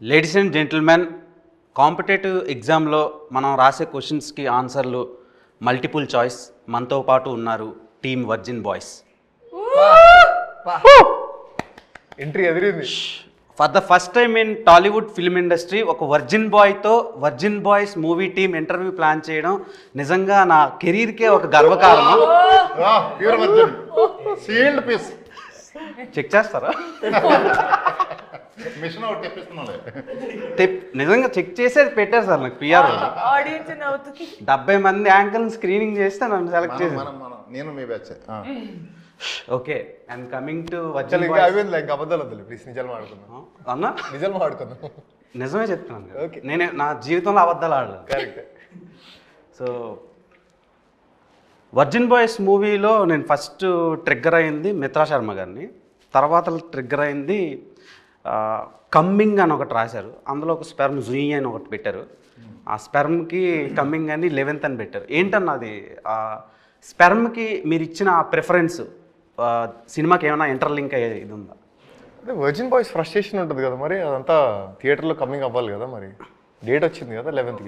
Ladies and gentlemen, competitive ఎగ్జామ్లో మనం రాసే క్వశ్చన్స్కి ఆన్సర్లు మల్టిపుల్ చాయిస్. మనతో పాటు ఉన్నారు టీమ్ వర్జిన్ బాయ్స్. ఎంట్రీ ఎదిరింది. For the first time in Tollywood film industry ఒక వర్జిన్ బాయ్తో Virgin Boys movie team interview plan చేయడం నిజంగా నా కెరీర్కే ఒక గర్వకారణం. చెక్ చేస్తారా? నిజంగా చెక్ చేసేది పెట్టారు సార్ నాకు పిఆర్. 70 మంది యాంకర్ స్క్రీనింగ్ చేస్తే నన్ను సెలెక్ట్ చేశారు. నేను మీ batch. Okay, and coming to అబద్ధాలు వద్దు ప్లీజ్, నిజాలు మాట్లాడుకుందాం అన్నా. నిజాలు మాట్లాడుకుందాం. నిజమే చెప్తున్నాను, నేను నా జీవితంలో అబద్ధాలు ఆడలేదు. కరెక్ట్. సో వర్జిన్ బాయ్స్ మూవీలో నేను ఫస్ట్ ట్రిగ్గర్ అయింది మిత్రా శర్మ గారిని. తర్వాత ట్రిగ్గర్ అయింది కమ్మింగ్ అని ఒకటి రాశారు, అందులో ఒక స్పెర్మ్ జుయి అని ఒకటి పెట్టారు. ఆ స్పెర్మ్కి కమ్మింగ్ అని 11th అని పెట్టారు. ఏంటన్నా అది స్పెర్మ్కి మీరు ఇచ్చిన ప్రిఫరెన్స్ సినిమాకి ఏమైనా ఇంటర్లింక్ అయ్యే ఇది ఉందా? అదే వర్జిన్ బాయ్స్ ఫ్రస్ట్రేషన్ ఉంటుంది కదా, మరి అదంతా థియేటర్లో కమ్మింగ్ అవ్వాలి కదా, మరి డేట్ వచ్చింది కదా 11th.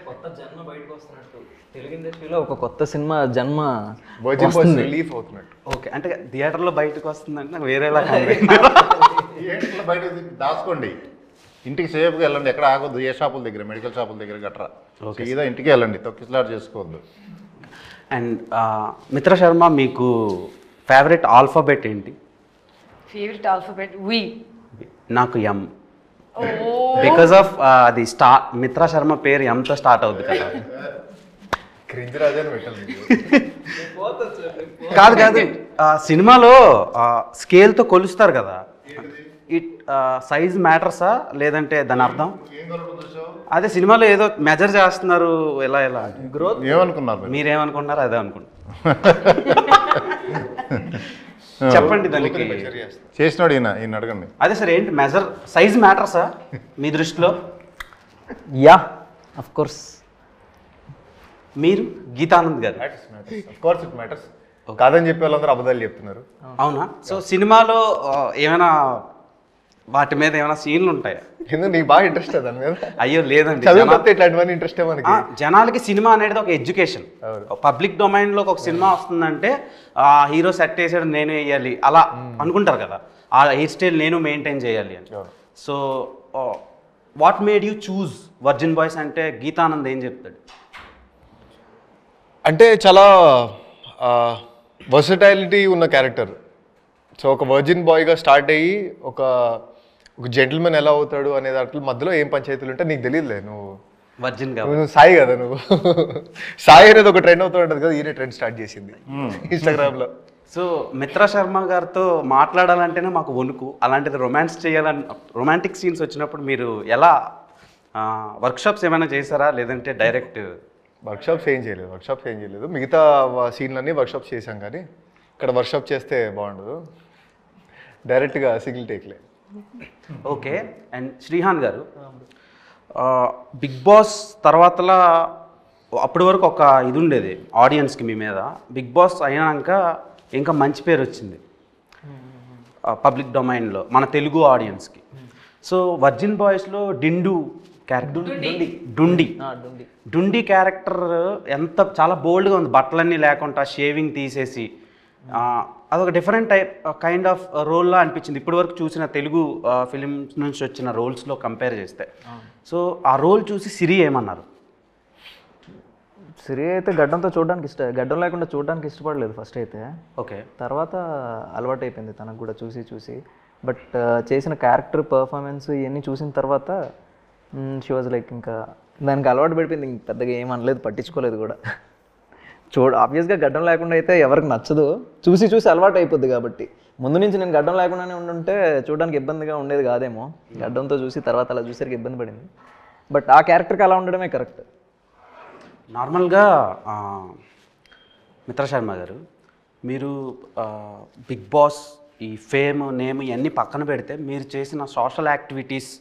కొత్త జన్మ బయటకు వస్తున్నట్టు తెలుగు ఇండస్ట్రీలో ఒక కొత్త సినిమా జన్మ వర్జిన్ బాయ్స్ రిలీఫ్ అవుతున్నట్టు. ఓకే, అంటే థియేటర్లో బయటకు వస్తుందంటే నాకు వేరేలా థియేటర్లో బయట దాచుకోండి, ఇంటికి సేఫ్గా వెళ్ళండి, ఎక్కడ ఆగొద్దు, ఏ షాపుల దగ్గర, మెడికల్ షాపుల దగ్గర గట్రా. ఇదా ఇంటికి వెళ్ళండి, తొక్కిసలాట్ చేసుకోవద్దు. అండ్ మిత్రా శర్మ, మీకు ఫేవరెట్ ఆల్ఫాబెట్ ఏంటి? ఫేవరెట్ ఆల్ఫాబెట్ వి. నాకు ఎం. బికాస్ ఆఫ్ అది మిత్రా శర్మ పేరు ఎంతో స్టార్ట్ అవుద్ది కదా. క్రింజ్ రాజాని పెట్టాలి. కాదు కాదు, సినిమాలో స్కేల్తో కొలుస్తారు కదా, ఇట్ సైజ్ మ్యాటర్సా లేదంటే దాని అర్థం? అదే సినిమాలో ఏదో మెజర్ చేస్తున్నారు, ఎలా ఎలా గ్రోత్ ఏమనుకున్నారు? మీరేమనుకున్నారు? అదే అనుకుంటున్నారు. చెప్పండి దానికి. చేసినాడు ఈయన అడగండి. అదే సార్, ఏంటి మెజర్ సైజ్ మ్యాటర్సా మీ దృష్టిలో? Yeah, of course. మీరు గీతానంద్ గారు కాదని చెప్పే వాళ్ళందరూ అబద్ధాలు చెప్తున్నారు. అవునా? సో సినిమాలో ఏమైనా వాటి మీద ఏమైనా సీన్లు ఉంటాయా? ఎందుకు నీకు బాగా ఇంట్రెస్ట్ దాని మీద? అయ్యో లేదండి, ఇట్లాంటివన్నీ ఇంట్రెస్ట్ మనకి. జనాలకి సినిమా అనేది ఒక ఎడ్యుకేషన్. పబ్లిక్ డొమైన్లో ఒక సినిమా వస్తుందంటే హీరో సెట్ వేసాడు నేను వేయాలి అలా అనుకుంటారు కదా, ఆ హెయిర్ స్టైల్ నేను మెయింటైన్ చేయాలి అని. So what made you choose virgin Boys అంటే గీతానంద్ ఏం చెప్తాడు? అంటే చాలా వర్సటైలిటీ ఉన్న క్యారెక్టర్. సో ఒక వర్జిన్ బాయ్గా స్టార్ట్ అయ్యి ఒక జెంటిల్మెన్ ఎలా అవుతాడు అనే దాంట్లో మధ్యలో ఏం పంచాయతీలు ఉంటే నీకు తెలియదులే. నువ్వు వర్జిన్ నువ్వు సాయి కదా, నువ్వు సాయి అనేది ఒక ట్రెండ్ అవుతూ ఉంటుంది కదా, ఈయన ట్రెండ్ స్టార్ట్ చేసింది ఇన్స్టాగ్రామ్లో. సో మిత్రా శర్మ గారితో మాట్లాడాలంటేనే మాకు వణుకు, అలాంటిది రొమాన్స్ చేయాలని రొమాంటిక్ సీన్స్ వచ్చినప్పుడు మీరు ఎలా వర్క్షాప్స్ ఏమైనా చేశారా లేదంటే డైరెక్ట్? వర్క్షాప్స్ ఏం చేయలేదు. మిగతా సీన్లన్నీ వర్క్షాప్స్ చేశాం, కానీ ఇక్కడ వర్క్షాప్ చేస్తే బాగుండదు, డైరెక్ట్గా సింగిల్ టేక్లే. ఓకే. అండ్ శ్రీహాన్ గారు, బిగ్ బాస్ తర్వాతలా అప్పటి వరకు ఒక ఇది ఉండేది ఆడియన్స్కి మీ మీద, బిగ్ బాస్ అయినాక ఇంకా మంచి పేరు వచ్చింది పబ్లిక్ డొమైన్లో మన తెలుగు ఆడియన్స్కి. సో వర్జిన్ బాయ్స్లో డిండు క్యారెక్టర్, డుండి క్యారెక్టర్ ఎంత చాలా బోల్డ్గా ఉంది, బట్టలన్నీ లేకుండా షేవింగ్ తీసేసి అదొక డిఫరెంట్ టైప్ కైండ్ ఆఫ్ రోల్లా అనిపించింది ఇప్పటి వరకు చూసిన తెలుగు ఫిలిమ్స్ నుంచి వచ్చిన రోల్స్లో కంపేర్ చేస్తే. సో ఆ రోల్ చూసి సిరి ఏమన్నారు? సిరి అయితే గడ్డం లేకుండా చూడడానికి ఇష్టపడలేదు ఫస్ట్ అయితే. ఓకే. తర్వాత అలవాటు అయిపోయింది తనకు కూడా చూసి. బట్ చేసిన క్యారెక్టర్ పర్ఫార్మెన్స్ ఇవన్నీ చూసిన తర్వాత షీ వాజ్ లైక్ ఇంకా దానికి అలవాటు పడిపోయింది, ఇంక పెద్దగా ఏం అనలేదు, పట్టించుకోలేదు కూడా. ఆబ్వియస్గా గడ్డం లేకుండా అయితే ఎవరికి నచ్చదు, చూసి అలవాటు అయిపోద్ది. కాబట్టి ముందు నుంచి నేను గడ్డం లేకుండానే ఉండుంటే చూడడానికి ఇబ్బందిగా ఉండేది కాదేమో, గడ్డంతో చూసి తర్వాత అలా చూసరికి ఇబ్బంది పడింది. బట్ ఆ క్యారెక్టర్కి అలా ఉండడమే కరెక్ట్. నార్మల్గా మిత్రా శర్మ గారు, మీరు బిగ్ బాస్ ఈ ఫేమ్ నేమ్ ఇవన్నీ పక్కన పెడితే మీరు చేసిన social activities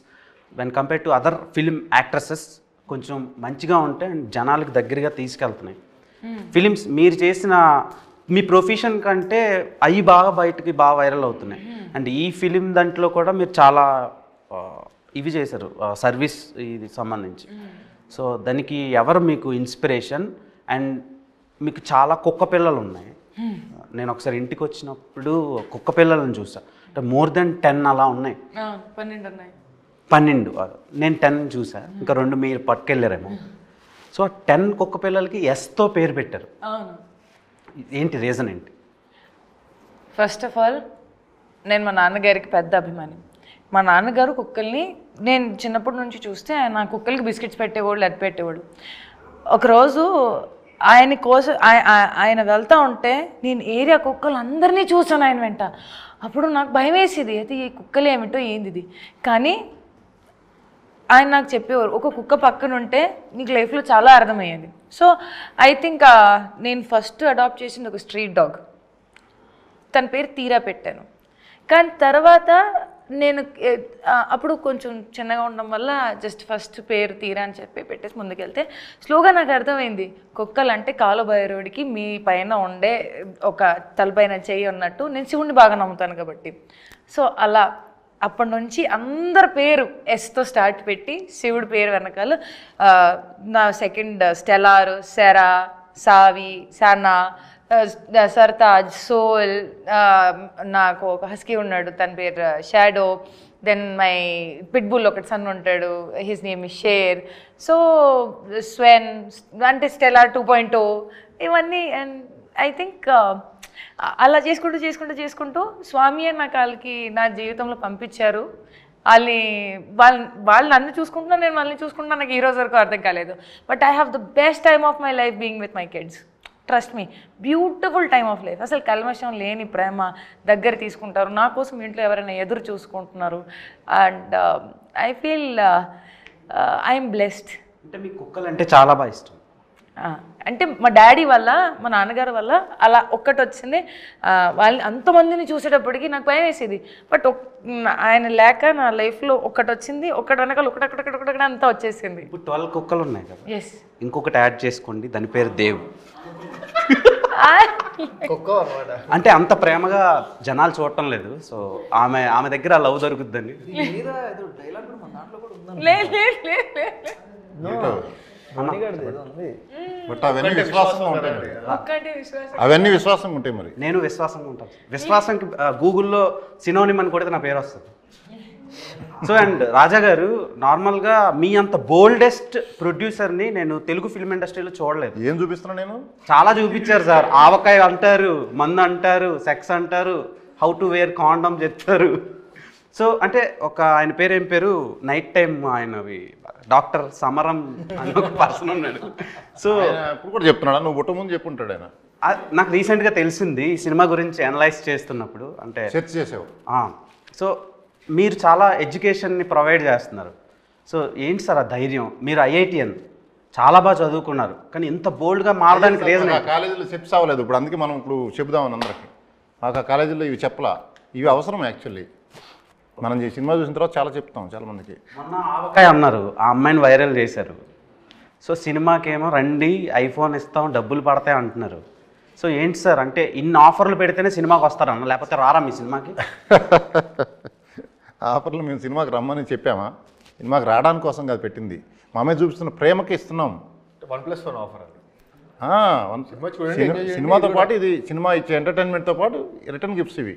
when compare to other film actresses కొంచెం మంచిగా ఉంటే జనాలకు దగ్గరగా తీసుకెళ్తున్నాయి ఫిలిమ్స్. మీరు చేసిన మీ ప్రొఫెషన్ కంటే అవి బాగా బయటకి బాగా వైరల్ అవుతున్నాయి. అండ్ ఈ ఫిలిం దాంట్లో కూడా మీరు చాలా ఇవి చేశారు సర్వీస్ ఇది సంబంధించి. సో దానికి ఎవరు మీకు ఇన్స్పిరేషన్? అండ్ మీకు చాలా కుక్క పిల్లలు ఉన్నాయి. నేను ఒకసారి ఇంటికి వచ్చినప్పుడు కుక్క పిల్లలను చూసా, అంటే మోర్ దెన్ 10 అలా ఉన్నాయి. 12 ఉన్నాయి. 12 నేను 10 చూసా, ఇంకా 2 మీరు పట్టుకెళ్ళారేమో. సో 10 కుక్క పిల్లలకి ఎస్తో పేరు పెట్టారు. అవును. ఏంటి రీజన్ ఏంటి? ఫస్ట్ ఆఫ్ ఆల్ నేను మా నాన్నగారికి పెద్ద అభిమాని. మా నాన్నగారు కుక్కల్ని నేను చిన్నప్పటి నుంచి చూస్తే ఆయన కుక్కలకి బిస్కెట్స్ పెట్టేవాళ్ళు, అది పెట్టేవాళ్ళు. ఒకరోజు ఆయన కోసం ఆయన వెళ్తూ ఉంటే నేను ఏరియా కుక్కలు అందరినీ చూసాను ఆయన వెంట. అప్పుడు నాకు భయం వేసేది, అయితే ఈ కుక్కలు ఏమిటో ఏంది ఇది. కానీ ఆయన నాకు చెప్పేవారు, ఒక కుక్క పక్కన ఉంటే నీకు లైఫ్లో చాలా అర్థమయ్యేది. సో ఐ థింక్ నేను ఫస్ట్ అడాప్ట్ చేసింది ఒక స్ట్రీట్ డాగ్. తన పేరు తీరా పెట్టాను. కానీ తర్వాత నేను అప్పుడు కొంచెం చిన్నగా ఉండడం వల్ల జస్ట్ ఫస్ట్ పేరు తీరా అని చెప్పి పెట్టేసి ముందుకెళ్తే స్లోగా నాకు అర్థమైంది, కుక్కలు అంటే కాలుబైరోడికి మీ పైన ఉండే ఒక తలపైన చెయ్యి ఉన్నట్టు. నేను శివుణ్ణి బాగా నమ్ముతాను కాబట్టి. సో అలా అప్పటి నుంచి అందరి పేరు ఎస్తో స్టార్ట్ పెట్టి శివుడి పేరు వెనకాల నా సెకండ్ స్టెలార్, సెరా, సావి, సనా, సర్తాజ్, సోల్, నాకు ఒక హస్కీ ఉన్నాడు తన పేరు షాడో, దెన్ మై పిట్బుల్ ఒకటి సన్ ఉంటాడు, his name is Sher. So స్వెన్ అంటే స్టెలార్ 2.0 ఇవన్నీ. అండ్ ఐ థింక్ అలా చేసుకుంటూ స్వామి నా కాళ్ళకి నా జీవితంలో పంపించారు. వాళ్ళు నన్ను చూసుకుంటున్నా, నేను వాళ్ళని చూసుకుంటున్నా. నాకు ఈ రోజు వరకు అర్థం కాలేదు. But I have the best time of my life being with my kids. Trust me, beautiful time of life. అసలు కల్మషం లేని ప్రేమ, దగ్గర తీసుకుంటారు. నా కోసం ఇంట్లో ఎవరైనా ఎదురు చూసుకుంటున్నారు. And I feel I'm blessed. అంటే మీకు కుక్కలు అంటే చాలా బాగా ఇష్టం. అంటే మా డాడీ వల్ల, మా నాన్నగారు వల్ల అలా ఒక్కటి వచ్చింది. వాళ్ళని అంతమందిని చూసేటప్పటికి నాకు భయం వేసేది. బట్ ఆయన లేక నా లైఫ్లో ఒక్కటి వచ్చింది. ఒక్కటి వెనకాల ఒకటొక్కటి అంతా వచ్చేసింది. ఇప్పుడు 12 కుక్కలు ఉన్నాయి కదా, ఎస్. ఇంకొకటి యాడ్ చేసుకోండి, దాని పేరు దేవ్. అంటే అంత ప్రేమగా జనాలు చూడటం లేదు. సో ఆమె దగ్గర లవ్ దొరుకుద్దని. బట్ అవన్నీ విశ్వాసంగా ఉంటాయి. అవన్నీ విశ్వాసంగా ఉంటాయి. మరి నేను విశ్వాసంగా ఉంటాను. విశ్వాసంకి గూగుల్లో సినోనిమ్ అని కొడితే నా పేరు వస్తుంది. సో అండ్ రాజా గారు, నార్మల్గా మీ అంత బోల్డెస్ట్ ప్రొడ్యూసర్ని నేను తెలుగు ఫిల్మ్ ఇండస్ట్రీలో చూడలేదు. ఏం చూపిస్తున్నా నేను? చాలా చూపించారు సార్. ఆవకాయ అంటారు, మందు అంటారు, సెక్స్ అంటారు, హౌ టు వేర్ కాండమ్ చెప్తారు. సో అంటే ఆయన పేరు ఏం పేరు, నైట్ టైం ఆయనవి డాక్టర్ సమరం అని ఒక పర్సన్ ఉన్నాడు. సో ఇప్పుడు కూడా చెప్తున్నాడా? నువ్వు పుట్ట ముందు చెప్పుంటాడు ఆయన. నాకు రీసెంట్గా తెలిసింది ఈ సినిమా గురించి అనలైజ్ చేస్తున్నప్పుడు. అంటే సెర్చ్ చేసావు. సో మీరు చాలా ఎడ్యుకేషన్ని ప్రొవైడ్ చేస్తున్నారు. సో ఏంటి సార్ ఆ ధైర్యం? మీరు ఐఐటిఎన్ చాలా బాగా చదువుకున్నారు, కానీ ఇంత బోల్డ్గా మారడానికి రీజన్? కాలేజీలో చెప్పి అవ్వలేదు. ఇప్పుడు అందుకే మనం ఇప్పుడు చెబుదామని అందరికి. మాకు ఆ కాలేజీలో ఇవి చెప్పలా. ఇవి అవసరం యాక్చువల్లీ. మనం ఈ సినిమా చూసిన తర్వాత చాలా చెప్తాం చాలా మందికి. మొన్న ఆవకాయ అన్నారు, ఆ అమ్మాయిని వైరల్ చేశారు. సో సినిమాకేమో రండి ఐఫోన్ ఇస్తాం డబ్బులు పడతాయి అంటున్నారు. సో ఏంటి సార్, అంటే ఇన్ని ఆఫర్లు పెడితేనే సినిమాకి వస్తారన్న, లేకపోతే రారా మీ సినిమాకి? ఆఫర్లు మేము సినిమాకి రమ్మని చెప్పామా? సినిమాకి రావడానికి కోసం కాదు పెట్టింది, మా మీద చూపిస్తున్న ప్రేమకి ఇస్తున్నాం. 1+1 ఆఫర్ అది. సినిమాతో పాటు ఇది సినిమా ఇచ్చే ఎంటర్టైన్మెంట్తో పాటు రిటర్న్ గిఫ్ట్స్ ఇవి.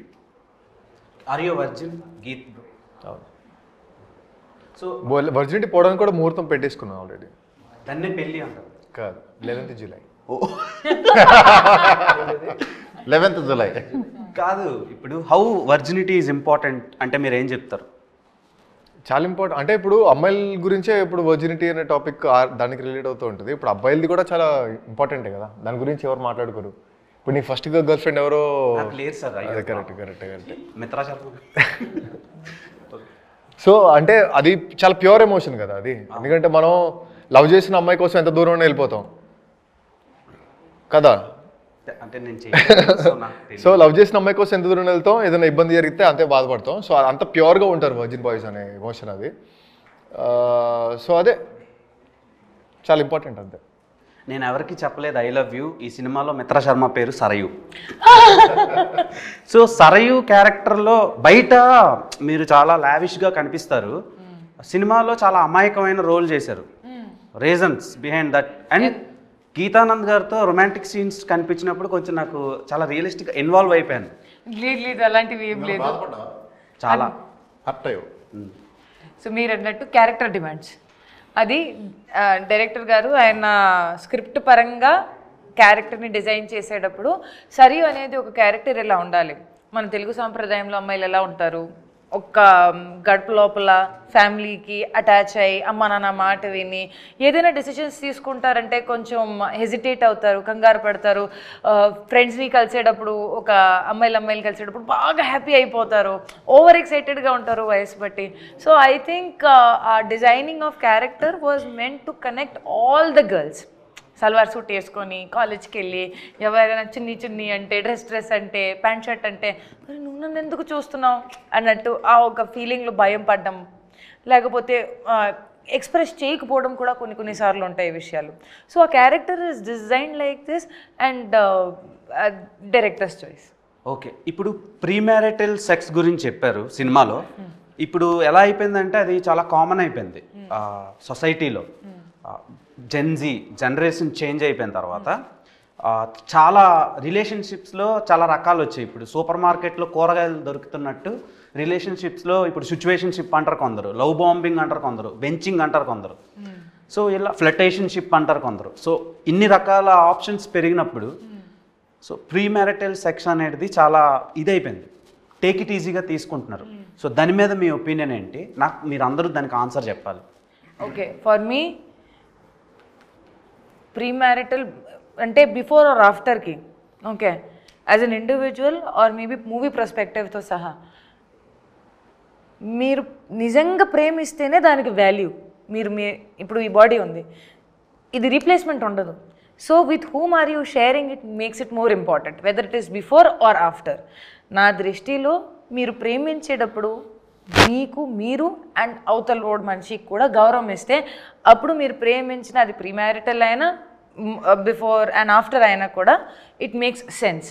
Are you virgin Geeth? So virginity పోవడానికి కూడా ముహూర్తం పెట్టేసుకున్నాం ఆల్రెడీ. దాన్నే పెళ్ళి అంటారు కాదు, 11th జూలై. 11th జూలై కాదు. ఇప్పుడు హౌ వర్జినిటీ ఈజ్ ఇంపార్టెంట్ అంటే మీరు ఏం చెప్తారు? చాలా ఇంపార్టెంట్. అంటే ఇప్పుడు అమ్మాయిల గురించే ఇప్పుడు వర్జినిటీ అనే టాపిక్ దానికి రిలేట్ అవుతూ ఉంటుంది. ఇప్పుడు అబ్బాయిలది కూడా చాలా ఇంపార్టెంటే కదా, దాని గురించి ఎవరు మాట్లాడుకోరు. ఇప్పుడు నీ ఫస్ట్ గర్ల్ ఫ్రెండ్ ఎవరో లేదు సార్. అదే కరెక్ట్ మిత్రా శర్మ. సో అంటే అది చాలా ప్యూర్ ఎమోషన్ కదా అది. ఎందుకంటే మనం లవ్ చేసిన అమ్మాయి కోసం ఎంత దూరం వెళ్ళిపోతాం కదా. అంటే నేను సో లవ్ చేసిన అమ్మాయి కోసం ఎంత దూరం వెళ్తాం, ఏదైనా ఇబ్బంది జరిగితే అంతే బాధపడతాం. సో అంత ప్యూర్గా ఉంటారు వర్జిన్ బాయ్స్ అనే ఎమోషన్ అది. సో అదే చాలా ఇంపార్టెంట్ అంతే. నేను ఎవరికి చెప్పలేదు ఐ లవ్ యూ. ఈ సినిమాలో మిత్రా శర్మ పేరు సరయు. సో సరయు క్యారెక్టర్లో బయట మీరు చాలా లావిష్గా కనిపిస్తారు, సినిమాలో చాలా అమాయకమైన రోల్ చేశారు. Reasons behind that. And Geetanand గారితో రొమాంటిక్ సీన్స్ కనిపించినప్పుడు కొంచెం నాకు చాలా రియలిస్టిక్ ఇన్వాల్వ్ అయిపోయాను. లేదు అలాంటివి ఏం లేదు. చాలా హర్ట్ అయ్యో. సో మీరు అన్నట్టు క్యారెక్టర్ డిమాండ్స్, అది డైరెక్టర్ గారు ఆయన స్క్రిప్ట్ పరంగా క్యారెక్టర్ని డిజైన్ చేసేటప్పుడు సరియు అనేది ఒక క్యారెక్టర్ ఎలా ఉండాలి, మన తెలుగు సాంప్రదాయంలో అమ్మాయిలు ఎలా ఉంటారు, ఒక గడప లోపల ఫ్యామిలీకి అటాచ్ అయ్యి అమ్మ నాన్న మాట విని ఏదైనా డెసిషన్స్ తీసుకుంటారంటే కొంచెం హెజిటేట్ అవుతారు, కంగారు పడతారు. ఫ్రెండ్స్ని కలిసేటప్పుడు ఒక అమ్మాయిలు కలిసేటప్పుడు బాగా హ్యాపీ అయిపోతారు, ఓవర్ ఎక్సైటెడ్గా ఉంటారు వయసు బట్టి. సో ఐ థింక్ ఆ designing of character was meant to connect all the girls. Salwar suit వేసుకొని కాలేజ్కి వెళ్ళి ఎవరైనా చున్నీ అంటే డ్రెస్ అంటే ప్యాంట్ షర్ట్ అంటే నువ్వు నన్ను ఎందుకు చూస్తున్నావు అన్నట్టు ఆ ఒక ఫీలింగ్లో భయం పడ్డం, లేకపోతే ఎక్స్ప్రెస్ చేయకపోవడం కూడా కొన్నిసార్లు ఉంటాయి ఈ విషయాలు. సో ఆ character is design like this and directors choice. Okay, ఇప్పుడు ప్రీమ్యారిటల్ సెక్స్ గురించి చెప్పారు సినిమాలో. ఇప్పుడు ఎలా అయిపోయిందంటే అది చాలా కామన్ అయిపోయింది సొసైటీలో. జెన్జీ జనరేషన్ చేంజ్ అయిపోయిన తర్వాత చాలా రిలేషన్షిప్స్లో చాలా రకాలు వచ్చాయి. ఇప్పుడు సూపర్ మార్కెట్లో కూరగాయలు దొరుకుతున్నట్టు రిలేషన్షిప్స్లో ఇప్పుడు సిచ్యువేషన్షిప్ అంటారు కొందరు, లవ్ బాంబింగ్ అంటారు కొందరు, బెంచింగ్ అంటారు కొందరు, సో ఇలా ఫ్లటేషన్షిప్ అంటారు కొందరు. సో ఇన్ని రకాల ఆప్షన్స్ పెరిగినప్పుడు సో ప్రీమ్యారిటల్ సెక్స్ అనేది చాలా ఇదైపోయింది, టేక్ ఇట్ ఈజీగా తీసుకుంటున్నారు. సో దాని మీద మీ ఒపీనియన్ ఏంటి? నాకు మీరు అందరూ దానికి ఆన్సర్ చెప్పాలి. ఓకే, ఫర్ మీ ప్రీమ్యారిటల్ అంటే బిఫోర్ ఆర్ ఆఫ్టర్కి, okay, as an individual or maybe movie పర్స్పెక్టివ్తో సహా మీరు నిజంగా ప్రేమిస్తేనే దానికి వాల్యూ. మీ ఇప్పుడు ఈ బాడీ ఉంది, ఇది రీప్లేస్మెంట్ ఉండదు. So with whom are you sharing it makes it more important, whether it is before or after. నా దృష్టిలో మీరు ప్రేమించేటప్పుడు మీరు అండ్ అవతల రోడ్ మనిషికి కూడా గౌరవం ఇస్తే అప్పుడు మీరు ప్రేమించిన అది ప్రీమ్యారిటల్ అయినా బిఫోర్ అండ్ ఆఫ్టర్ అయినా కూడా it makes sense.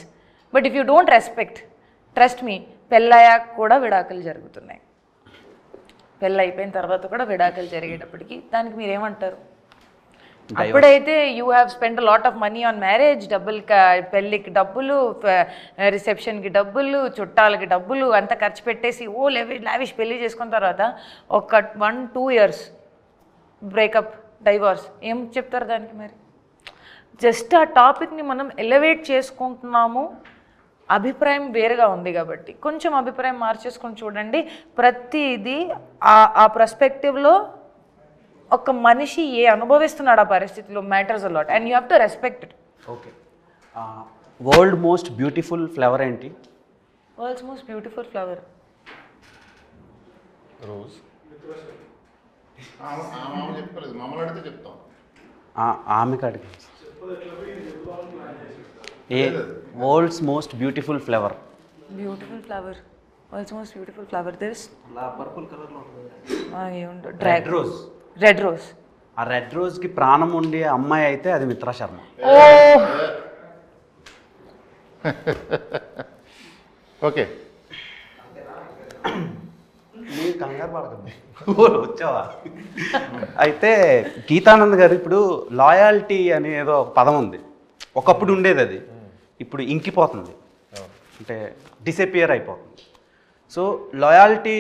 But if you don't respect, trust me, పెళ్ళయ్యాక కూడా విడాకులు జరుగుతున్నాయి. పెళ్ళి అయిపోయిన తర్వాత కూడా విడాకులు జరిగేటప్పటికి దానికి మీరేమంటారు? అప్పుడైతే you have spend lot of money on marriage, పెళ్ళికి డబ్బులు, రిసెప్షన్కి డబ్బులు, చుట్టాలకి డబ్బులు అంతా ఖర్చు పెట్టేసి లావిష్ పెళ్ళి చేసుకున్న తర్వాత ఒక 1-2 years బ్రేకప్, డైవర్స్, ఏం చెప్తారు దానికి? మరి జస్ట్ ఆ టాపిక్ని మనం ఎలివేట్ చేసుకుంటున్నాము, అభిప్రాయం వేరుగా ఉంది కాబట్టి కొంచెం అభిప్రాయం మార్చేసుకొని చూడండి. ప్రతిదీ ఆ పర్స్పెక్టివ్లో ఒక మనిషి అనుభవిస్తున్నాడు ఆ పరిస్థితిలో matters a lot and you have to respect it. Okay, world most beautiful flower ఏంటి? World's most beautiful flower rose. చెప్పలేదు, మమ్మల్ని అడిగితే చెప్తాం. ఆమె కాడికి ఏ world's most beautiful flower? World's most beautiful flower this purple కలర్లో రెడ్ రోజ్. రెడ్ రోజ్, ఆ రెడ్ రోజ్కి ప్రాణం ఉండే అమ్మాయి అయితే అది మిత్రా శర్మ. ఓకే, మీరు కంగారు పడకండి, వచ్చావా? అయితే గీతానంద్ గారు ఇప్పుడు లాయాలిటీ అనే ఏదో ఒక పదం ఉంది, ఒకప్పుడు ఉండేది, అది ఇప్పుడు ఇంకిపోతుంది, అంటే డిసపియర్ అయిపోతుంది. సో లాయాలిటీ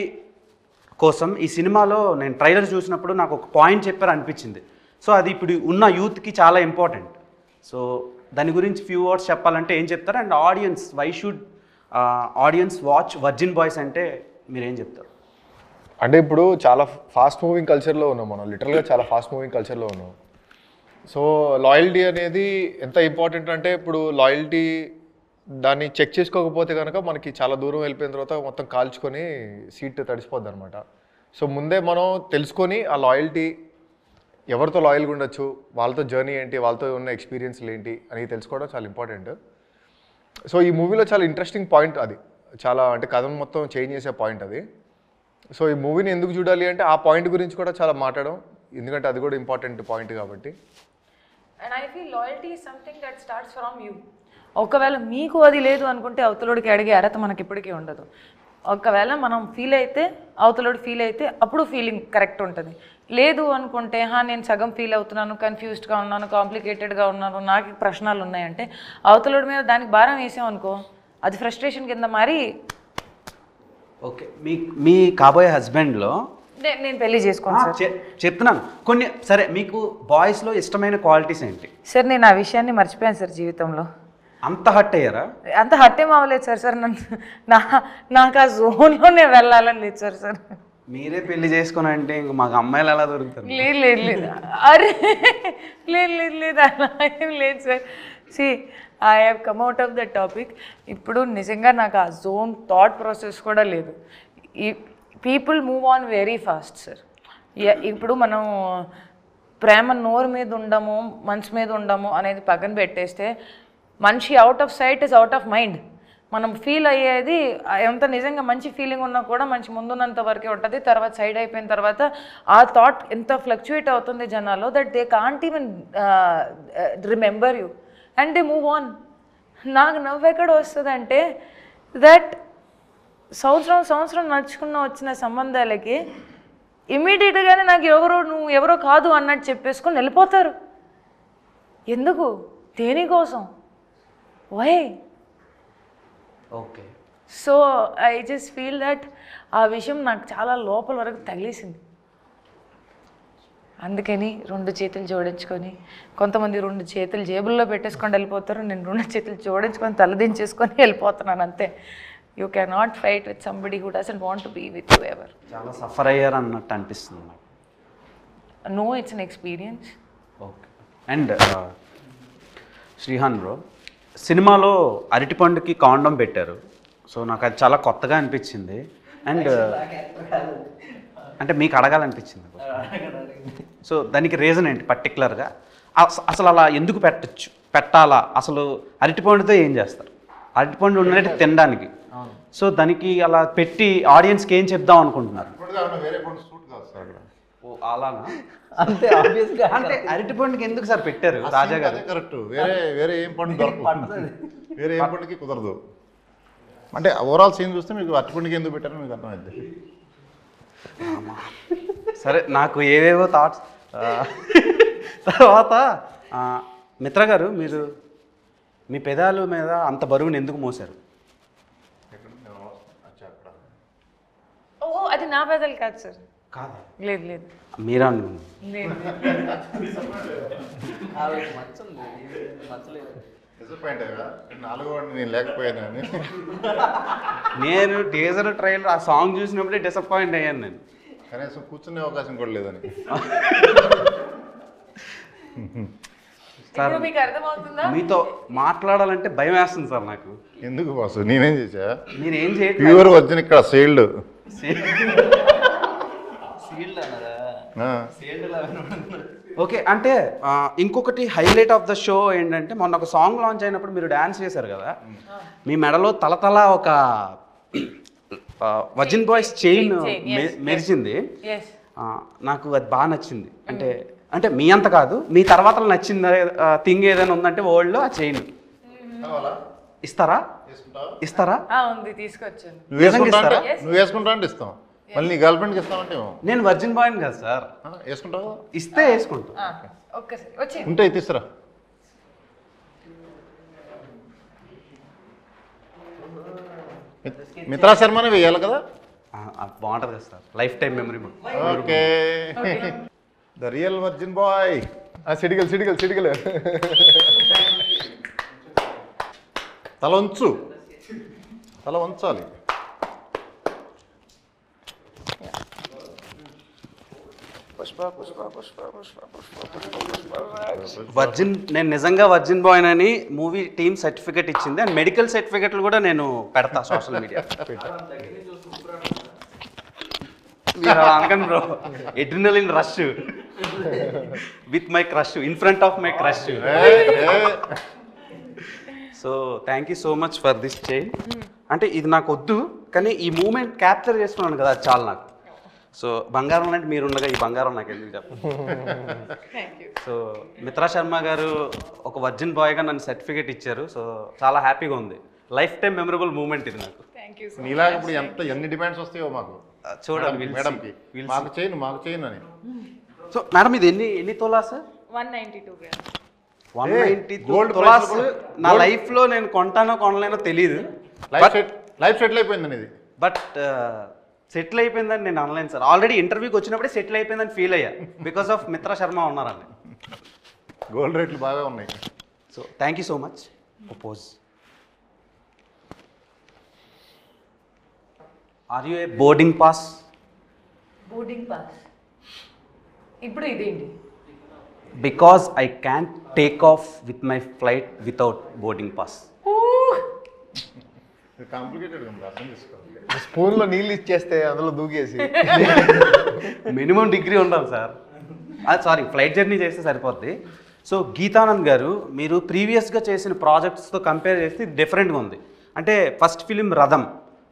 కోసం ఈ సినిమాలో నేను ట్రైలర్ చూసినప్పుడు నాకు ఒక పాయింట్ చెప్పారు అనిపించింది. సో అది ఇప్పుడు ఉన్న యూత్కి చాలా ఇంపార్టెంట్. సో దాని గురించి ఫ్యూ వర్డ్స్ చెప్పాలంటే ఏం చెప్తారు? And audience, why should audience watch Virgin Boys అంటే మీరేం చెప్తారు? అంటే ఇప్పుడు చాలా ఫాస్ట్ మూవింగ్ కల్చర్లో ఉన్నాం మనం, లిటరల్గా చాలా ఫాస్ట్ మూవింగ్ కల్చర్లో ఉన్నాం. సో లాయల్టీ అనేది ఎంత ఇంపార్టెంట్ అంటే ఇప్పుడు లాయల్టీ దాన్ని చెక్ చేసుకోకపోతే కనుక మనకి చాలా దూరం వెళ్ళిపోయిన తర్వాత మొత్తం కాల్చుకొని సీట్ తడిసిపోద్ది అనమాట. సో ముందే మనం తెలుసుకొని ఆ లాయల్టీ ఎవరితో లాయల్గా ఉండొచ్చు, వాళ్ళతో జర్నీ ఏంటి, వాళ్ళతో ఉన్న ఎక్స్పీరియన్స్లు ఏంటి అని తెలుసుకోవడం చాలా ఇంపార్టెంట్. సో ఈ మూవీలో చాలా ఇంట్రెస్టింగ్ పాయింట్ అది, చాలా అంటే కథను మొత్తం చేంజ్ చేసే పాయింట్ అది. సో ఈ మూవీని ఎందుకు చూడాలి అంటే ఆ పాయింట్ గురించి కూడా చాలా మాట్లాడడం, ఎందుకంటే అది కూడా ఇంపార్టెంట్ పాయింట్ కాబట్టి. And I feel loyalty is something that starts from you. ఒకవేళ మీకు అది లేదు అనుకుంటే అవతలోడికి అడిగే అర్హత మనకి ఇప్పటికీ ఉండదు. ఒకవేళ మనం ఫీల్ అయితే అవతలోడు ఫీల్ అయితే అప్పుడు ఫీలింగ్ కరెక్ట్ ఉంటుంది. లేదు అనుకుంటే నేను సగం ఫీల్ అవుతున్నాను, కన్ఫ్యూజ్డ్గా ఉన్నాను, కాంప్లికేటెడ్గా ఉన్నాను, నాకు ప్రశ్నలు ఉన్నాయంటే అవతలోడి మీద దానికి భారం వేసామనుకో అది ఫ్రస్ట్రేషన్ కింద మారి. ఓకే, మీ కాబోయే హస్బెండ్లో నేను పెళ్లి చేసుకోను సార్. చెప్తున్నాను కొన్ని. సరే, మీకు బాయ్స్లో ఇష్టమైన క్వాలిటీస్ ఏంటి? సార్ నేను ఆ విషయాన్ని మర్చిపోయాను సార్ జీవితంలో. అంత హర్ట్ అయ్యారా? అంత హర్ట్ ఏం అవ్వలేదు సార్. నాకు ఆ జోన్లోనే వెళ్ళాలని లేదు సార్. మీరే పెళ్లి చేసుకుని అంటే ఇంక మాకు అమ్మాయిలు ఎలా దొరుకుతారు? లేదు అరే లేదు అలా ఏం లేదు sir. So I have come out of the topic. ఇప్పుడు నిజంగా నాకు ఆ జోన్ థాట్ ప్రాసెస్ కూడా లేదు. ఈ people move on very fast sir. ఇప్పుడు మనం ప్రేమ నోరు మీద ఉండము, మనసు మీద ఉండము అనేది పక్కన పెట్టేస్తే మనిషి out of sight is out of mind. మనం ఫీల్ అయ్యేది ఎంత నిజంగా మంచి ఫీలింగ్ ఉన్నా కూడా మంచి ముందున్నంత వరకే ఉంటుంది. తర్వాత సైడ్ అయిపోయిన తర్వాత ఆ థాట్ ఎంత ఫ్లక్చుయేట్ అవుతుంది జనాల్లో that they can't even remember you and they move on. నాకు నవ్వు ఎక్కడ వస్తుందంటే దట్ సంవత్సరం నడుచుకున్న వచ్చిన సంబంధాలకి ఇమ్మీడియట్గానే నాకు నువ్వు ఎవరో కాదు అన్నట్టు చెప్పేసుకొని వెళ్ళిపోతారు. ఎందుకు? దేనికోసం? Why? Okay. So I just feel that ఆ విషయం నాకు చాలా లోపల వరకు తగిలేసింది. అందుకని 2 చేతులు జోడించుకొని, కొంతమంది 2 చేతులు జేబుల్లో పెట్టేసుకొని వెళ్ళిపోతారు. నేను 2 చేతులు జోడించుకొని తలదించేసుకొని వెళ్ళిపోతున్నాను అంతే. You cannot fight with somebody who doesn't want to be with you ever. చాలా సఫర్ అయ్యారు అన్నట్టు అనిపిస్తుంది నాకు. No, it's an experience. Okay. And Srihan bro, సినిమాలో అరటిపండుకి కాండం పెట్టారు. సో నాకు అది చాలా కొత్తగా అనిపించింది. అండ్ అంటే మీకు అడగాలనిపించింది. సో దానికి రీజన్ ఏంటి పర్టికులర్గా? అసలు అలా ఎందుకు పెట్టాలా? అసలు అరటిపండుతో ఏం చేస్తారు? అరటిపండు ఉన్నట్టు తినడానికి. సో దానికి అలా పెట్టి ఆడియన్స్కి ఏం చెప్దాం అనుకుంటున్నారు? ఓ అలానా? అంతే ఆబ్వియస్గా. అంటే అరటిపండుకి ఎందుకు సార్ పెట్టారు రాజా గారు? కరెక్ట్. వేరే ఏం పండు దొరకదు, వేరే ఏం పండుకి కుదరదు. అంటే ఓవరాల్ సీన్ చూస్తే మీకు అరటిపండుకి ఎందుకు పెట్టారో మీకు అర్థమైంది. సరే, నాకు ఏవేవో థాట్స్. తర్వాత మిత్ర గారు, మీరు మీ పెదాల మీద అంత బరువుని ఎందుకు మోసారు? ఓ అది నా పెదలు కాదు సార్. కాదా? లేదు మీరా అనుకుంది. డిసప్పాయింట్ అయ్యా, 4వ వాడిని నేను లేకపోయానని. నేను టీజర్ ట్రైలర్ ఆ సాంగ్ చూసినప్పుడే డిసప్పాయింట్ అయ్యాను నేను. కనీసం కూర్చునే అవకాశం కూడా లేదని. ఇప్పుడు మీకు అర్థమవుతుందా? మీతో మాట్లాడాలంటే భయం వేస్తుంది సార్ నాకు. ఎందుకు బాసు, నేనేం చేశా? మీరు ఏం చేయట్లేదు. ప్యూర్ వచ్చిన ఇక్కడ సీల్డ్. ఓకే. అంటే ఇంకొకటి హైలైట్ ఆఫ్ ద షో ఏంటంటే, మొన్న ఒక సాంగ్ లాంచ్ అయినప్పుడు మీరు డ్యాన్స్ చేశారు కదా, మీ మెడలో తలతల ఒక వర్జిన్ బాయ్స్ చైన్ మెరిచింది. నాకు అది బాగా నచ్చింది. అంటే మీ అంత కాదు, మీ తర్వాత నచ్చింది థింగ్ ఏదైనా ఉందంటే వరల్డ్లో ఆ చైన్ ఇస్తారా? ఉంది, తీసుకొచ్చాను. నువ్వు వేసుకుంటా అంటే ఇస్తాం, మళ్ళీ నీ గర్ల్ ఫ్రెండ్కి ఇస్తామంటే నేను వర్జిన్ బాయ్ కదా సార్. వేసుకుంటావు? ఇస్తే వేసుకుంటా. ఉంటే తీసుకురా. మిత్రా శర్మనే వేయాలి కదా? బాగుంటుంది కదా sir, lifetime memory. Okay, the real virgin boy. సిడిగల్ తల వంచాలి. నేను నిజంగా వర్జిన్ బాయ్ అని మూవీ టీమ్ సర్టిఫికేట్ ఇచ్చింది. అండ్ మెడికల్ సర్టిఫికేట్లు కూడా నేను పెడతా సోషల్ మీడియా. అనకండి bro, adrenaline rush with my crush, in front of my crush. So thank you so much for this chain. అంటే ఇది నాకు వద్దు, కానీ ఈ మూమెంట్ క్యాప్చర్ చేసుకున్నాను కదా, అది చాలు నాకు. సో బంగారం లాంటి మీరు ఉండగా ఈ బంగారం నాకు ఎందుకు చెప్పండి. సో మిత్రా శర్మ గారు ఒక వర్జిన్ బాయ్గా నన్ను సర్టిఫికేట్ ఇచ్చారు. సో చాలా హ్యాపీగా ఉంది. లైఫ్ టైం మెమరబుల్ మూమెంట్ ఇది నాకు. థ్యాంక్ యూ నీలాగా ఇప్పుడు ఎన్ని డిమాండ్స్ వస్తాయో మాకు చూడండి మేడంకి మాకు చేయను అని. సో మేడం ఇది ఎన్ని tola sir? 192 grams. 192 gold tolas price కూడా- నా లైఫ్లో నేను కొంటానో కొనలేనో తెలియదు. లైఫ్ సెటిల్ అయిపోయిందని ఇది. బట్ సెటిల్ అయిపోయిందని నేను అనలేను సార్. ఆల్రెడీ ఇంటర్వ్యూకి వచ్చినప్పుడే సెటిల్ అయిపోయిందని ఫీల్ అయ్యా బికాస్ ఆఫ్ మిత్రా శర్మ ఉన్నారండి. గోల్డ్ రేట్లు బాగా ఉన్నాయి. So thank you so much. Propose. Are you a boarding pass? Boarding pass. ఇప్పుడు ఇదేంటి? Because I can take off with my flight without boarding pass. Complicated ఉంది, అర్థం చేసుకోవాలి. స్పూన్లో నీళ్ళు ఇచ్చేస్తే అందులో దూకేసి మినిమం డిగ్రీ ఉండాలి సార్. సారీ, ఫ్లైట్ జర్నీ చేస్తే సరిపోద్ది. సో గీతానంద్ గారు, మీరు ప్రీవియస్గా చేసిన ప్రాజెక్ట్స్తో కంపేర్ చేస్తే డిఫరెంట్గా ఉంది. అంటే ఫస్ట్ ఫిలిం రథం,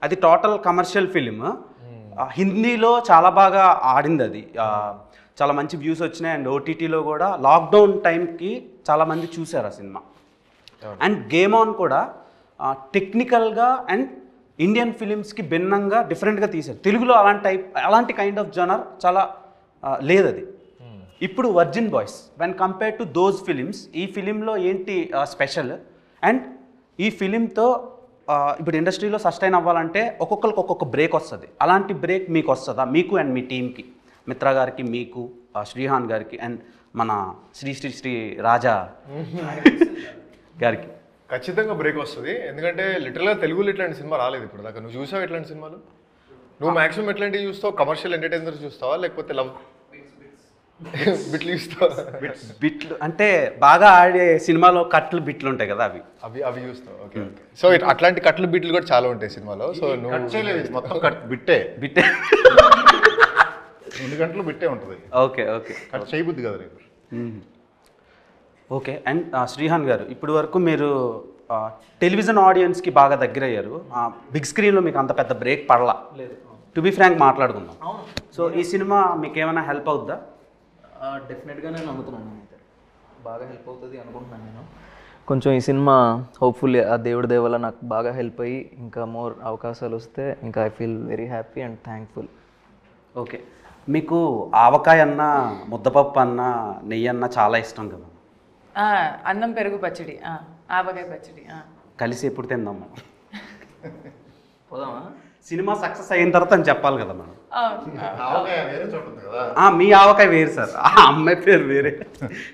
అది టోటల్ కమర్షియల్ ఫిలిం. హిందీలో చాలా బాగా ఆడింది అది, చాలా మంచి వ్యూస్ వచ్చినాయి. అండ్ ఓటీటీలో కూడా లాక్డౌన్ టైంకి చాలామంది చూశారు ఆ సినిమా. అండ్ గేమ్ ఆన్ కూడా టెక్నికల్గా అండ్ ఇండియన్ ఫిలిమ్స్కి భిన్నంగా డిఫరెంట్గా తీశారు. తెలుగులో అలాంటి కైండ్ ఆఫ్ జనర్ చాలా లేదు అది. ఇప్పుడు virgin boys when compare to those films, ఈ ఫిలింలో ఏంటి స్పెషల్? అండ్ ఈ ఫిలింతో ఇప్పుడు ఇండస్ట్రీలో సస్టైన్ అవ్వాలంటే ఒక్కొక్కరికి ఒక్కొక్క బ్రేక్ వస్తుంది. అలాంటి బ్రేక్ మీకు వస్తుందా? మీకు అండ్ మీ టీంకి, మిత్రా గారికి, మీకు, శ్రీహాన్ గారికి, అండ్ మన శ్రీ రాజా గారికి. ఖచ్చితంగా బ్రేక్ వస్తుంది. ఎందుకంటే లిటరల్గా తెలుగులో ఇట్లాంటి సినిమా రాలేదు ఇప్పుడు దాకా. నువ్వు చూసావు ఇట్లాంటి సినిమాలు? నువ్వు మాక్సిమం ఎట్లాంటివి చూస్తావు? కమర్షియల్ ఎంటర్టైనర్ చూస్తావా, లేకపోతే లవ్ బిట్లు చూస్తావా? బిట్లు అంటే బాగా ఆడే సినిమాలో కట్లు బిట్లు ఉంటాయి కదా, అవి చూస్తావు. ఓకే. సో అట్లాంటి కట్లు బిట్లు కూడా చాలా ఉంటాయి సినిమాలో. సో నువ్వు కట్ చేయలేదు, ఇది మొత్తం బిట్టే. 2 గంటలు బిట్టే ఉంటుంది. ఓకే. కట్ చేయబుద్ది కదా రేపు. ఓకే. అండ్ శ్రీహాన్ గారు, ఇప్పటి వరకు మీరు టెలివిజన్ ఆడియన్స్కి బాగా దగ్గర అయ్యారు. బిగ్ స్క్రీన్లో మీకు అంత పెద్ద బ్రేక్ పడలా. లేదు, టు బి ఫ్రాంక్ మాట్లాడుకుందాం. సో ఈ సినిమా మీకు ఏమైనా హెల్ప్ అవుద్దా? డెఫినెట్గా నేను నమ్ముతున్నాను. నేనైతే బాగా హెల్ప్ అవుతుంది అనుకుంటున్నాను నేను. కొంచెం ఈ సినిమా హోప్ఫుల్లీ ఆ దేవుడి దయ వల్ల నాకు బాగా హెల్ప్ అయ్యి ఇంకా మోర్ అవకాశాలు వస్తే ఇంకా I feel very happy and thankful. Okay. మీకు ఆవకాయ అన్న, ముద్దపప్పు అన్న, నెయ్యి అన్న చాలా ఇష్టం కదా? అన్నం పెరుగు పచ్చడి, ఆవకాయ పచ్చడి కలిసి ఎప్పుడు తిందాం? పోదామా? సినిమా సక్సెస్ అయిన తర్వాత అని చెప్పాలి కదా మనం. వేరే చోట ఉంది కదా. మీ ఆవకాయ వేరు సార్, ఆ అమ్మాయి పేరు వేరే.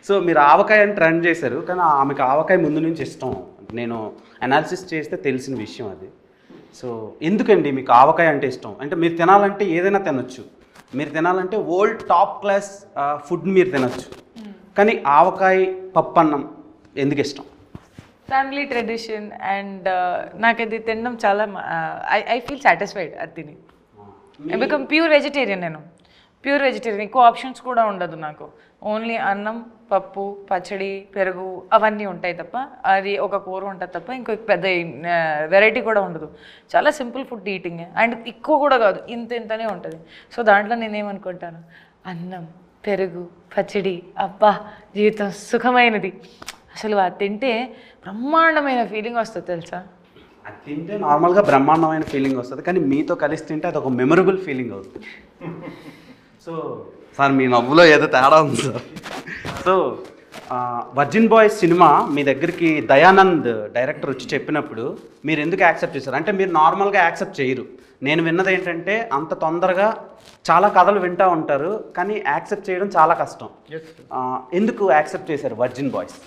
సో మీరు ఆవకాయ అని ట్రెండ్ చేశారు, కానీ ఆమెకు ఆవకాయ ముందు నుంచి ఇష్టం. నేను అనాలిసిస్ చేస్తే తెలిసిన విషయం అది. సో ఎందుకండి మీకు ఆవకాయ అంటే ఇష్టం? అంటే మీరు తినాలంటే ఏదైనా తినొచ్చు, మీరు తినాలంటే ఓల్డ్ టాప్ క్లాస్ ఫుడ్ మీరు తినొచ్చు, కానీ ఆవకాయ పప్పన్నం ఎందుకు ఇష్టం? ఫ్యామిలీ ట్రెడిషన్ అండ్ నాకు అది తినడం చాలా ఐ ఫీల్ సాటిస్ఫైడ్ అది తిని. I become pure vegetarian. నేను ప్యూర్ వెజిటేరియన్, ఎక్కువ ఆప్షన్స్ కూడా ఉండదు నాకు. ఓన్లీ అన్నం, పప్పు, పచ్చడి, పెరుగు అవన్నీ ఉంటాయి తప్ప, అది ఒక కూర ఉంటుంది తప్ప ఇంకొక పెద్ద వెరైటీ కూడా ఉండదు. చాలా సింపుల్ ఫుడ్ ఈటింగ్ అండ్ ఎక్కువ కూడా కాదు, ఇంతనే ఉంటుంది. సో దాంట్లో నేనేమనుకుంటాను, అన్నం, పెరుగు, పచ్చడి, అబ్బా జీవితం సుఖమైనది. అసలు అది తింటే బ్రహ్మాండమైన ఫీలింగ్ వస్తుంది తెలుసా? అది తింటే నార్మల్గా బ్రహ్మాండమైన ఫీలింగ్ వస్తుంది, కానీ మీతో కలిసి తింటే అది ఒక మెమరబుల్ ఫీలింగ్ అవుతుంది. సో సార్ మీ నవ్వులో ఏదో తేడా ఉంది సార్. సో వర్జిన్ బాయ్స్ సినిమా మీ దగ్గరికి దయానంద్ డైరెక్టర్ వచ్చి చెప్పినప్పుడు మీరు ఎందుకు యాక్సెప్ట్ చేశారు? అంటే మీరు నార్మల్గా యాక్సెప్ట్ చేయరు. నేను విన్నది ఏంటంటే అంత తొందరగా చాలా కథలు వింటూ ఉంటారు, కానీ యాక్సెప్ట్ చేయడం చాలా కష్టం. ఎందుకు యాక్సెప్ట్ చేశారు వర్జిన్ బాయ్స్?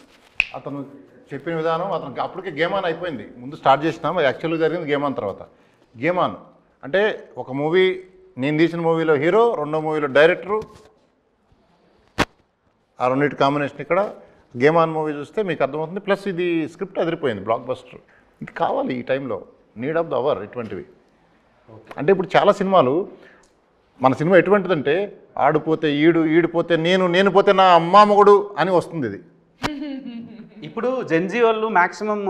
అతను చెప్పిన విధానం, అతనికి అప్పటికే గేమ్ ఆన్ అయిపోయింది. ముందు స్టార్ట్ చేసినాం, యాక్చువల్గా జరిగింది గేమ్ ఆన్ తర్వాత. గేమ్ ఆన్ అంటే ఒక మూవీ, నేను తీసిన మూవీలో హీరో, రెండో మూవీలో డైరెక్టరు, ఆ రెండింటి కాంబినేషన్. ఇక్కడ గేమ్ ఆన్ మూవీ చూస్తే మీకు అర్థమవుతుంది. ప్లస్ ఇది స్క్రిప్ట్ అదిరిపోయింది, బ్లాక్ బస్టర్. ఇది కావాలి ఈ టైంలో, నీడ్ ఆఫ్ ద అవర్ ఇటువంటివి. అంటే ఇప్పుడు చాలా సినిమాలు, మన సినిమా ఎటువంటిదంటే ఆడిపోతే ఈడిపోతే నేను పోతే నా అమ్మా మొగుడు అని వస్తుంది. ఇది ఇప్పుడు జెన్జీ వాళ్ళు మ్యాక్సిమం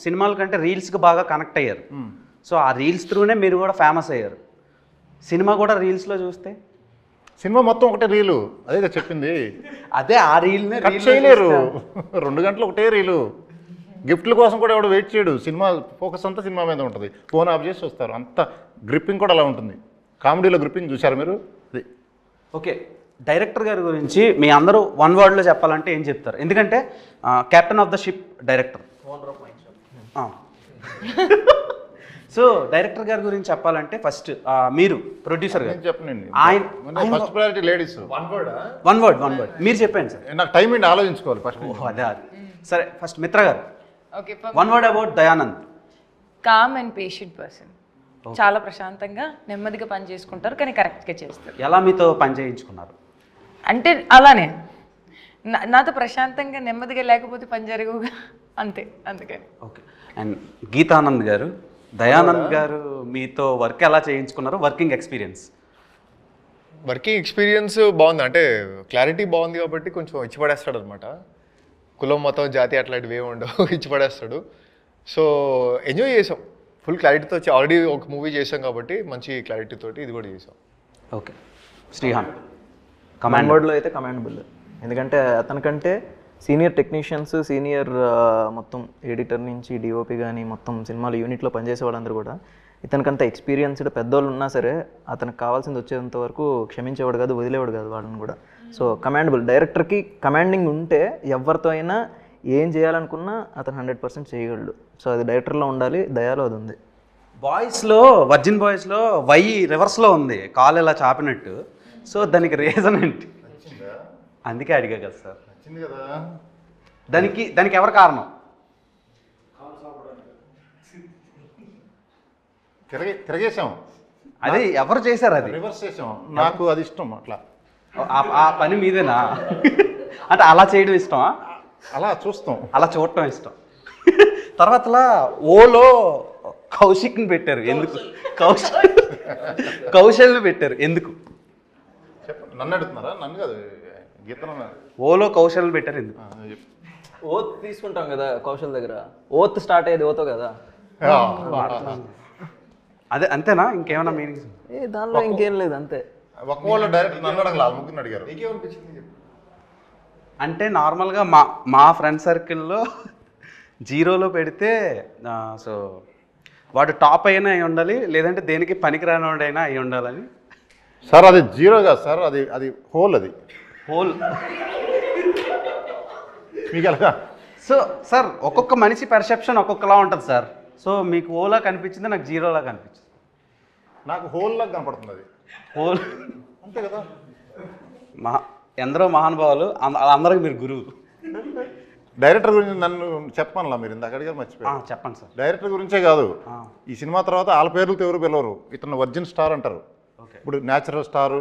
సినిమాల కంటే రీల్స్కి బాగా కనెక్ట్ అయ్యారు. సో ఆ రీల్స్ త్రూనే మీరు కూడా ఫేమస్ అయ్యారు. సినిమా కూడా రీల్స్లో చూస్తే సినిమా మొత్తం ఒకటే రీలు, అదే చెప్పింది. అదే ఆ రీల్నే కట్ చేయలేరు, 2 గంటలు ఒకటే రీలు. గిఫ్ట్ల కోసం కూడా ఎవడు వెయిట్ చేయడు. సినిమా ఫోకస్ అంతా సినిమా మీద ఉంటుంది. ఫోన్ ఆఫ్ చేసి వస్తారు. అంత గ్రిప్పింగ్ కూడా అలా ఉంటుంది. కామెడీలో గ్రిప్పింగ్ చూసారు మీరు? అది ఓకే, డైరెక్టర్ గారి గురించి మీ అందరూ వన్ వర్డ్లో చెప్పాలంటే ఏం చెప్తారు? ఎందుకంటే captain of the ship director. So director గారి గురించి చెప్పాలంటే ఫస్ట్ మీరు ప్రొడ్యూసర్ గారు చెప్పనండి. ఆయన first priority ladies. One word మీరు చెప్పండి సార్. నాకు టైం ఏంటి ఆలోచించుకోవాలి ఫస్ట్. అదే సరే, ఫస్ట్ మిత్ర గారు okay, one word about Dayanand. Calm and patient person. చాలా ప్రశాంతంగా నెమ్మదిగా పని చేసుకుంటారు, కానీ కరెక్ట్గా చేస్తారు. ఎలా మీతో పని చేయించుకున్నారు? అంటే అలానే నాతో ప్రశాంతంగా నెమ్మదిగా లేకపోతే పని జరగవుగా, అంతే, అందుకని. ఓకే, అండ్ గీతానంద్ గారు, దయానంద్ గారు మీతో వర్క్ ఎలా చేయించుకున్నారు? వర్కింగ్ ఎక్స్పీరియన్స్ బాగుంది, అంటే క్లారిటీ బాగుంది కాబట్టి కొంచెం ఇచ్చి పడేస్తాడు అనమాట. కులం మతం జాతి అట్లాంటివి ఏమి ఉండవు, ఇచ్చి పడేస్తాడు. సో ఎంజాయ్ చేసాం, ఫుల్ క్లారిటీతో వచ్చి. ఆల్రెడీ ఒక మూవీ చేసాం కాబట్టి మంచి క్లారిటీ తోటి ఇది కూడా చేసాం. ఓకే, శ్రీహాన్ కమాండ్ వర్డ్లో అయితే కమాండబుల్. ఎందుకంటే అతనికంటే సీనియర్ టెక్నీషియన్స్, సీనియర్ మొత్తం ఎడిటర్ నుంచి డిఓపి కానీ మొత్తం సినిమాలు యూనిట్లో పనిచేసే వాళ్ళందరూ కూడా ఇతనికంత ఎక్స్పీరియన్స్డ్ పెద్దోళ్ళు ఉన్నా సరే అతనికి కావాల్సింది వచ్చేంత వరకు క్షమించేవాడు కాదు, వదిలేవాడు కాదు వాళ్ళని కూడా. So commendable. డైరెక్టర్కి కమాండింగ్ ఉంటే ఎవరితో అయినా ఏం చేయాలనుకున్నా అతను 100% చేయగలడు. సో అది డైరెక్టర్లో ఉండాలి, దయాలో అది ఉంది. బాయ్స్లో, వర్జిన్ బాయ్స్లో వై రివర్స్లో ఉంది, కాలు ఇలా చాపినట్టు. సో దానికి రీజన్ ఏంటి? అందుకే అడిగా కదా సార్. కదా దానికి ఎవరు కారణం? తిరగేసాం. అది ఎవరు చేశారు? అది రివర్స్ చేసాం. నాకు అది ఇష్టం. అట్లా ఆ పని మీదేనా? అంటే అలా చేయడం ఇష్టమా? అలా చూస్తాం, అలా చూడటం ఇష్టం. తర్వాతలా ఓలో కౌశిక్ని పెట్టారు ఎందుకు? కౌశల్ని పెట్టారు ఎందుకు? చెప్పండి. నన్ను అడుగుతున్నారా? నన్ను కాదు, గీతను. ఓలో కౌశల్ని పెట్టారు ఎందుకు? ఓత్ తీసుకుంటాం కదా కౌశల్ దగ్గర, ఓత్ స్టార్ట్ అయ్యేది ఓతో కదా. అదే అంతేనా? ఇంకేమైనా మీనింగ్స్? దానిలో ఇంకేం లేదు, అంతే. ఒక్క వాళ్ళు డైరెక్ట్ నన్ను అడగల, ముగ్గురు అడిగారు. అంటే నార్మల్గా మా ఫ్రెండ్ సర్కిల్లో జీరోలో పెడితే సో వాడు టాప్ అయినా అయి ఉండాలి, లేదంటే దేనికి పనికిరానివాడైనా అయి ఉండాలని. సార్ అది జీరో కాదు సార్, అది హోల్. అది హోల్ మీకు ఎలా? సో సార్ ఒక్కొక్క మనిషి పర్సెప్షన్ ఒక్కొక్కలా ఉంటుంది సార్. సో మీకు ఓలా కనిపించింది, నాకు జీరోలా కనిపించింది. నాకు హోల్ లాగా కనపడుతుంది అది. హోల్ అంతే కదా. ఎందరో మహానుభావులు, అందరికి మీరు గురువు. డైరెక్టర్ గురించి నన్ను చెప్పానులా, మీరు ఇందాక అడిగారు, మర్చిపోయారు. చెప్పండి సార్. డైరెక్టర్ గురించే కాదు, ఈ సినిమా తర్వాత వాళ్ళ పేర్లతో ఎవరు పిలవరు. ఇతను వర్జిన్ స్టార్ అంటారు. ఇప్పుడు న్యాచురల్ స్టారు,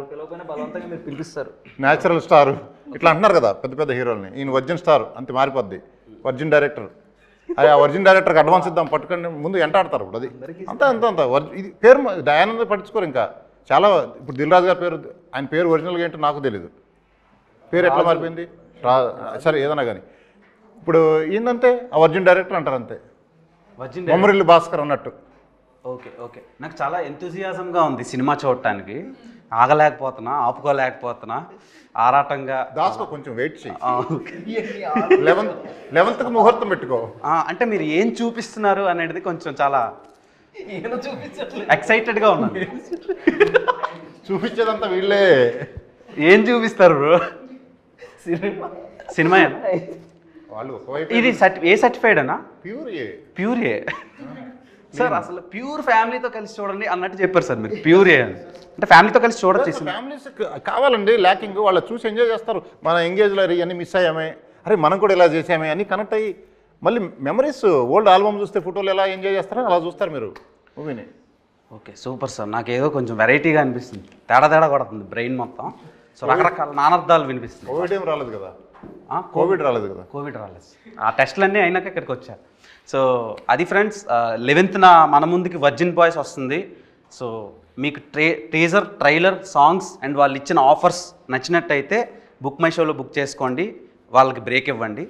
బలవంతంగా మీరు పిలిపిస్తారు. న్యాచురల్ స్టారు ఇట్లా అంటున్నారు కదా పెద్ద పెద్ద హీరోల్ని. ఈయన వర్జిన్ స్టార్ అంతే మారిపోద్ది. వర్జిన్ డైరెక్టర్, అది ఆ వర్జిన్ డైరెక్టర్కి అడ్వాన్స్ ఇద్దాం పట్టుకొని ముందు ఎంటాడతారు. ఇప్పుడు అది అంత ఇది పేరు దయానంద పట్టించుకోరు. ఇంకా చాలా ఇప్పుడు దిల్ రాజు గారి పేరు, ఆయన పేరు ఒరిజినల్గా ఏంటో నాకు తెలీదు. పేరు ఎట్లా మారిపోయింది సరే ఏదైనా కానీ. ఇప్పుడు ఏంటంటే ఆ వర్జిన్ డైరెక్టర్ అంటారు అంతే, బొమ్మరిల్లు భాస్కర్ అన్నట్టు. ఓకే నాకు చాలా ఎంతూజియాజంగా ఉంది సినిమా చూడటానికి. ఆపుకోలేకపోతున్నా, ఆరాటంగా. దాసుకో, కొంచెం వెయిట్ చేయి. 11th ముహూర్తం పెట్టుకో. అంటే మీరు ఏం చూపిస్తున్నారు అనేది కొంచెం చాలా ఎక్సైటెడ్గా ఉన్నాను. చూపించేదంతా వీళ్ళే. ఏం చూపిస్తారు బ్రో? సినిమా వాళ్ళు ఒకవైపు. ఇది ఏ సర్టిఫైడ్ అన్నా? ప్యూర్ ఏ సార్. అసలు ప్యూర్ ఫ్యామిలీతో కలిసి చూడండి అన్నట్టు చెప్పారు సార్ మీరు. ప్యూర్ ఏ అంటే ఫ్యామిలీతో కలిసి చూడొచ్చు. ఫ్యామిలీస్ కావాలండి, ల్యాకింగ్ వాళ్ళు చూసి ఎంజాయ్ చేస్తారు. మన ఎంగేజ్లో అన్నీ మిస్ అయ్యామే, అరే మనం కూడా ఇలా చేసామే అని కనెక్ట్ అయ్యి మళ్ళీ మెమరీస్, ఓల్డ్ ఆల్బమ్ చూస్తే ఫోటోలు ఎలా ఎంజాయ్ చేస్తారో అలా చూస్తారు మీరు మూవీని. Okay, super sir. నాకేదో కొంచెం వెరైటీగా అనిపిస్తుంది, తేడా కొడుతుంది బ్రెయిన్ మొత్తం. సో రకరకాల నానార్థాలు వినిపిస్తుంది. కోవిడ్ ఏం రాలేదు కదా? కోవిడ్ రాలేదు. ఆ టెస్ట్లన్నీ అయినాక ఇక్కడికి వచ్చారు. సో అది ఫ్రెండ్స్, 11th మన ముందుకి వర్జిన్ బాయ్స్ వస్తుంది. సో మీకు టీజర్, ట్రైలర్, సాంగ్స్ అండ్ వాళ్ళు ఇచ్చిన ఆఫర్స్ నచ్చినట్టయితే బుక్ మై షోలో బుక్ చేసుకోండి, వాళ్ళకి బ్రేక్ ఇవ్వండి.